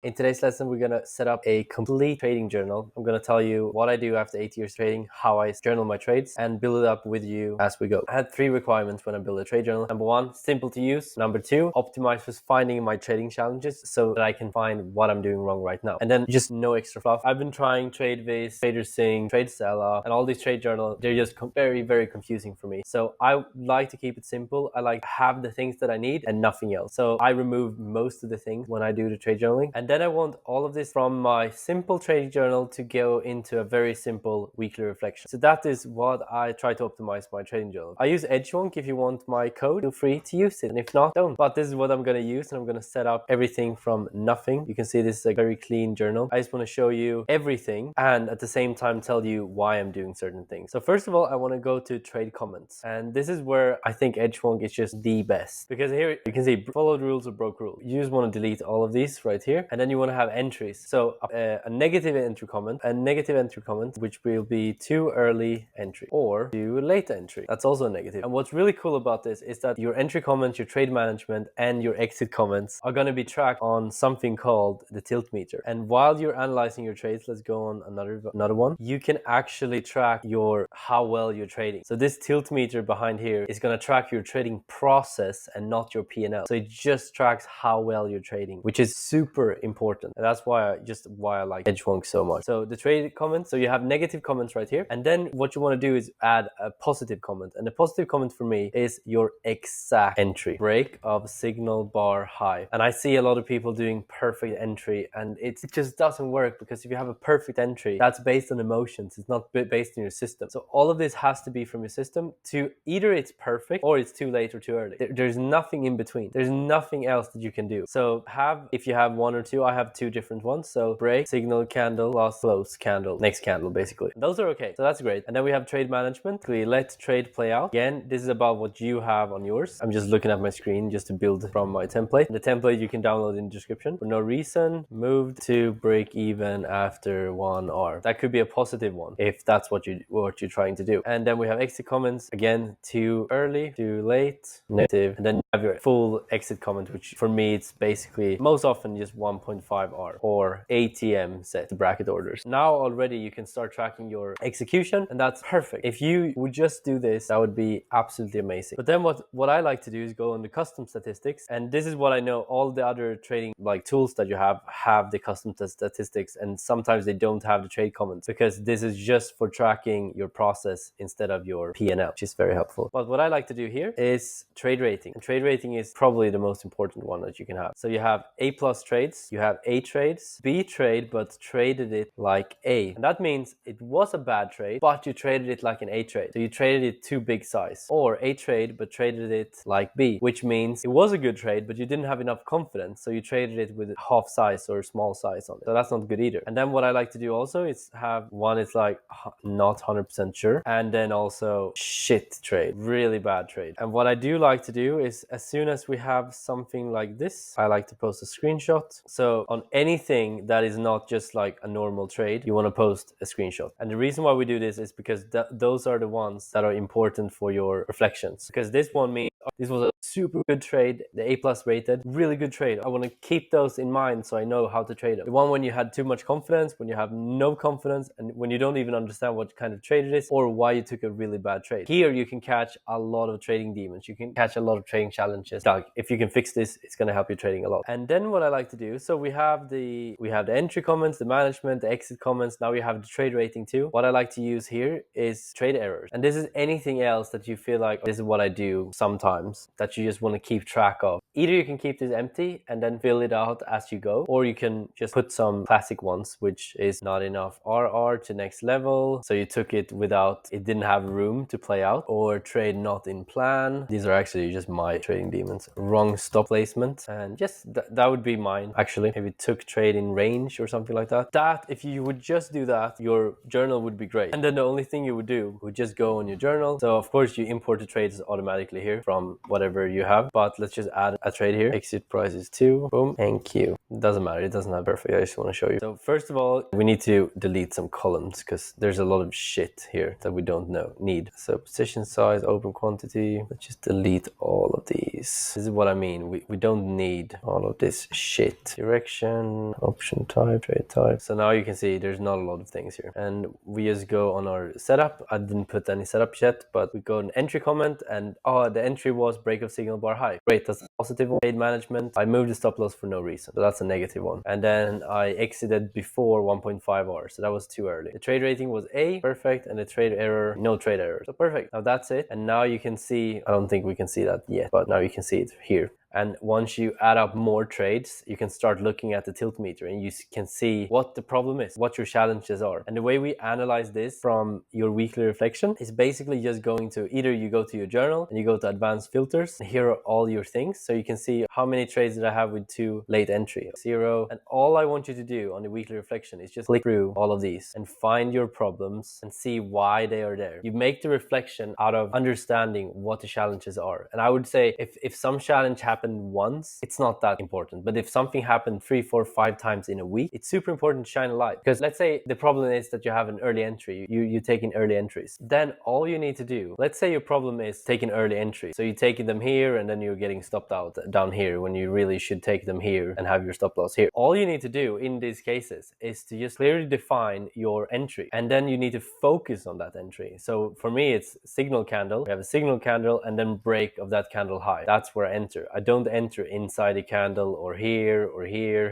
In today's lesson, we're going to set up a complete trading journal. I'm going to tell you what I do after 8 years trading, how I journal my trades, and build it up with you as we go. I had 3 requirements when I build a trade journal. Number 1, simple to use. Number 2, optimize for finding my trading challenges so that I can find what I'm doing wrong right now. And then just no extra fluff. I've been trying TradeViz, TraderSync, TradeSella, and all these trade journals. They're just very, very confusing for me. So I like to keep it simple. I like to have the things that I need and nothing else. So I remove most of the things when I do the trade journaling. And then I want all of this from my simple trading journal to go into a very simple weekly reflection. So that is what I try to optimize my trading journal. I use Edgewonk. If you want my code, feel free to use it. And if not, don't. But this is what I'm going to use, and I'm going to set up everything from nothing. You can see this is a very clean journal. I just want to show you everything and at the same time tell you why I'm doing certain things. So first of all, I want to go to trade comments. And this is where I think Edgewonk is just the best. Because here you can see followed rules or broke rules. You just want to delete all of these right here. And then you want to have entries. So a negative entry comment, which will be too early entry or too late entry. That's also a negative. And what's really cool about this is that your entry comments, your trade management, and your exit comments are going to be tracked on something called the tilt meter. And while you're analyzing your trades, let's go on another one. You can actually track how well you're trading. So this tilt meter behind here is going to track your trading process and not your P&L. So it just tracks how well you're trading, which is super important. And that's why I like Edgewonk so much. So the trade comments, so you have negative comments right here. And then what you want to do is add a positive comment. And the positive comment for me is your exact entry. Break of signal bar high. And I see a lot of people doing perfect entry, and it just doesn't work, because if you have a perfect entry, that's based on emotions. It's not based on your system. So all of this has to be from your system to either it's perfect or it's too late or too early. There's nothing in between. There's nothing else that you can do. So if you have 1 or 2, I have 2 different ones. So break, signal, candle, plus close, candle, next candle, basically. Those are okay. So that's great. And then we have trade management. We let trade play out. Again, this is about what you have on yours. I'm just looking at my screen just to build from my template. The template you can download in the description. For no reason, moved to break even after 1 hour. That could be a positive one if that's what you're trying to do. And then we have exit comments. Again, too early, too late, negative. And then you have your full exit comment, which for me it's basically most often just 1.5 hour or ATM set bracket orders. Now already you can start tracking your execution, and that's perfect. If you would just do this, that would be absolutely amazing. But then what I like to do is go on the custom statistics, and this is what I know all the other trading tools that you have the custom statistics, and sometimes they don't have the trade comments, because this is just for tracking your process instead of your P&L, which is very helpful. But what I like to do here is trade rating. And trade rating is probably the most important one that you can have. So you have A+ trades, you have A trades, B trade, but traded it like A. And that means it was a bad trade, but you traded it like an A trade. So you traded it too big size. Or A trade, but traded it like B, which means it was a good trade, but you didn't have enough confidence. So you traded it with half size or small size on it. So that's not good either. And then what I like to do also is have one, it's like not 100% sure. And then also shit trade, really bad trade. And what I do like to do is as soon as we have something like this, I like to post a screenshot. So on anything that is not just like a normal trade, you want to post a screenshot. And the reason why we do this is because those are the ones that are important for your reflections. Because this one means this was a super good trade, the A+ rated, really good trade. I want to keep those in mind so I know how to trade them. The one when you had too much confidence, when you have no confidence, and when you don't even understand what kind of trade it is or why you took a really bad trade. Here you can catch a lot of trading demons. You can catch a lot of trading challenges. Like if you can fix this, it's going to help you trading a lot. And then what I like to do, so we have the entry comments, the management, the exit comments. Now we have the trade rating too. What I like to use here is trade errors. And this is anything else that you feel like this is what I do sometimes that you just want to keep track of. Either you can keep this empty and then fill it out as you go, or you can just put some classic ones, which is not enough RR to next level. So you took it it didn't have room to play out, or trade not in plan. These are actually just my trading demons. Wrong stop placement, and just that would be mine actually. Maybe took trade in range or something like that. If you would just do that, your journal would be great. And then the only thing you would do would just go on your journal. So of course you import the trades automatically here from whatever you have, but let's just add a trade here. Exit price is 2, boom, thank you. It doesn't matter, it doesn't have perfect, I just want to show you. So first of all, we need to delete some columns because there's a lot of shit here that we don't need. So position size, open quantity, let's just delete all of these. This is what I mean, we don't need all of this shit. Direction, option type, trade type. So now you can see there's not a lot of things here. And we just go on our setup. I didn't put any setup yet, but we go an entry comment and the entry was break of signal bar high. Great, that's a positive one. Trade management, I moved the stop loss for no reason. So that's a negative one. And then I exited before 1.5 hours. So that was too early. The trade rating was A, perfect. And the trade error, no trade error. So perfect. Now that's it. And now you can see, I don't think we can see that yet, but now you can see it here. And once you add up more trades, you can start looking at the tilt meter and you can see what the problem is, what your challenges are. And the way we analyze this from your weekly reflection is basically just going to either you go to your journal and you go to advanced filters, and here are all your things. So you can see how many trades that I have with 2 late entry, 0. And all I want you to do on the weekly reflection is just click through all of these and find your problems and see why they are there. You make the reflection out of understanding what the challenges are. And I would say if some challenge happens once, it's not that important. But if something happened 3, 4, 5 times in a week, it's super important to shine a light. Because let's say the problem is that you have an early entry, you take in early entries. Then all you need to do, let's say your problem is taking early entry. So you're taking them here and then you're getting stopped out down here when you really should take them here and have your stop loss here. All you need to do in these cases is to just clearly define your entry. And then you need to focus on that entry. So for me, it's signal candle. We have a signal candle and then break of that candle high. That's where I enter. I don't enter inside a candle or here.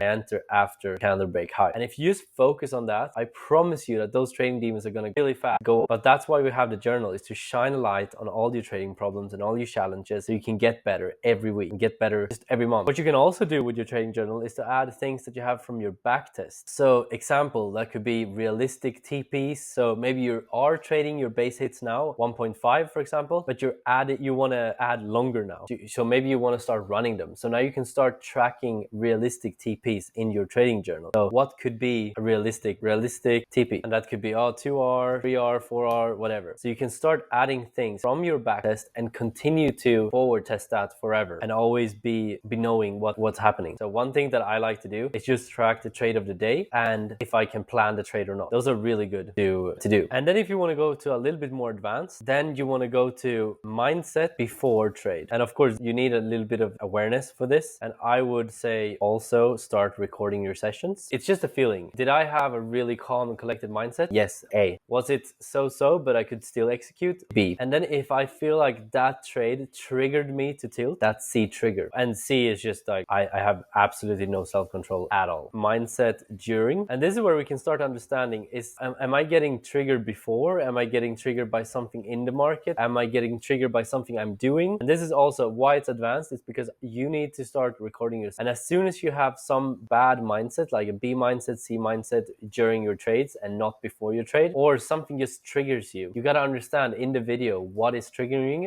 I enter after candle break high. And if you just focus on that, I promise you that those trading demons are going to really fast go. But that's why we have the journal, is to shine a light on all your trading problems and all your challenges so you can get better every week and get better just every month. What you can also do with your trading journal is to add things that you have from your back test. So example, that could be realistic TPs. So maybe you are trading your base hits now, 1.5 for example, but you want to add longer now. So maybe you want to start running them. So now you can start tracking realistic TPs in your trading journal. So what could be a realistic TP? And that could be 2R, 3R, 4R, whatever. So you can start adding things from your back test and continue to forward test that forever and always be knowing what's happening. So one thing that I like to do is just track the trade of the day and if I can plan the trade or not. Those are really good to do. And then if you want to go to a little bit more advanced, then you want to go to mindset before trade. And of course, you need a little bit of awareness for this. And I would say also start recording your sessions. It's just a feeling. Did I have a really calm and collected mindset? Yes, A. Was it so, but I could still execute? B. And then if I feel like that trade triggered me to tilt, that's C trigger. And C is just like, I have absolutely no self-control at all. Mindset during. And this is where we can start understanding is, am I getting triggered before? Am I getting triggered by something in the market? Am I getting triggered by something I'm doing? And this is also why it's advanced, is because you need to start recording yourself. And as soon as you have some bad mindset, like a B mindset, C mindset during your trades and not before your trade, or something just triggers you, you got to understand in the video what is triggering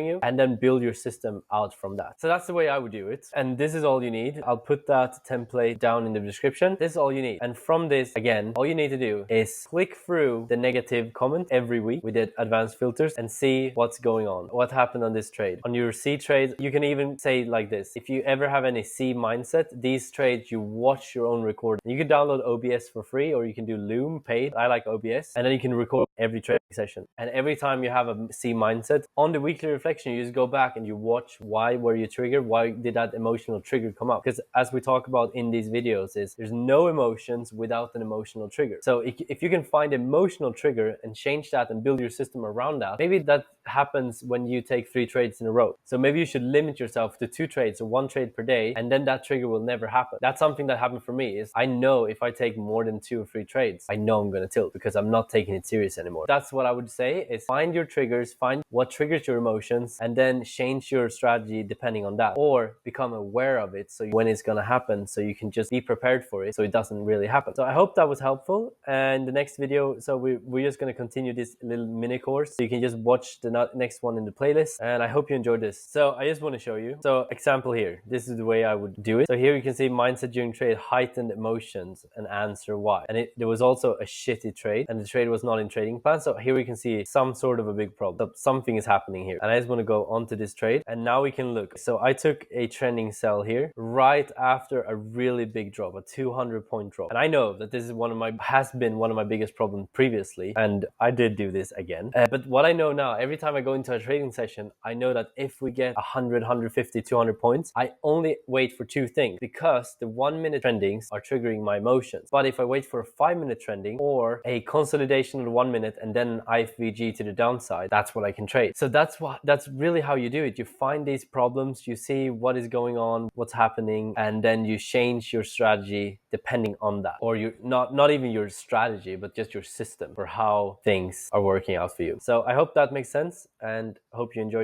you, and then build your system out from that. So that's the way I would do it. And this is all you need. I'll put that template down in the description. This is all you need. And from this, again, all you need to do is click through the negative comment every week with the advanced filters and see what's going on, what happened on this trade. On your C trade, you can even say like this: if you ever have any C mindset, these trades you watch your own recording. You can download OBS for free, or you can do Loom paid. I like OBS, and then you can record every trading session. And every time you have a C mindset, on the weekly reflection, you just go back and you watch why were you triggered, why did that emotional trigger come up? Because as we talk about in these videos, is there's no emotions without an emotional trigger. So if you can find emotional trigger and change that and build your system around that, maybe that happens when you take 3 trades in a row. So maybe you should limit yourself to 2 trades or 1 trade per day, and then that trigger will never happen. That's something that happened for me, is I know if I take more than 2 or 3 trades, I know I'm going to tilt because I'm not taking it serious anymore. That's what I would say, is find your triggers, find what triggers your emotions, and then change your strategy depending on that, or become aware of it so when it's going to happen, so you can just be prepared for it so it doesn't really happen. So I hope that was helpful. And the next video, so we're just going to continue this little mini course, so you can just watch the next one in the playlist, and I hope you enjoyed this. So I just want to show you. So example here, this is the way I would do it. So here you can see mindset during trade, heightened emotions, and answer why. And there was also a shitty trade, and the trade was not in trading plan. So here we can see some sort of a big problem. So something is happening here. And I just want to go onto this trade, and now we can look. So I took a trending sell here right after a really big drop, a 200-point drop. And I know that this is has been one of my biggest problems previously, and I did do this again. But what I know now, every time I go into a trading session, I know that if we get 100, 150, 200 points, I only wait for two things, because the 1-minute trendings are triggering my emotions. But if I wait for a 5-minute trending or a consolidation of the 1 minute and then IFVG to the downside, that's what I can trade. So that's really how you do it. You find these problems, you see what is going on, what's happening, and then you change your strategy depending on that. Or you not even your strategy, but just your system for how things are working out for you. So I hope that makes sense, and I hope you enjoyed.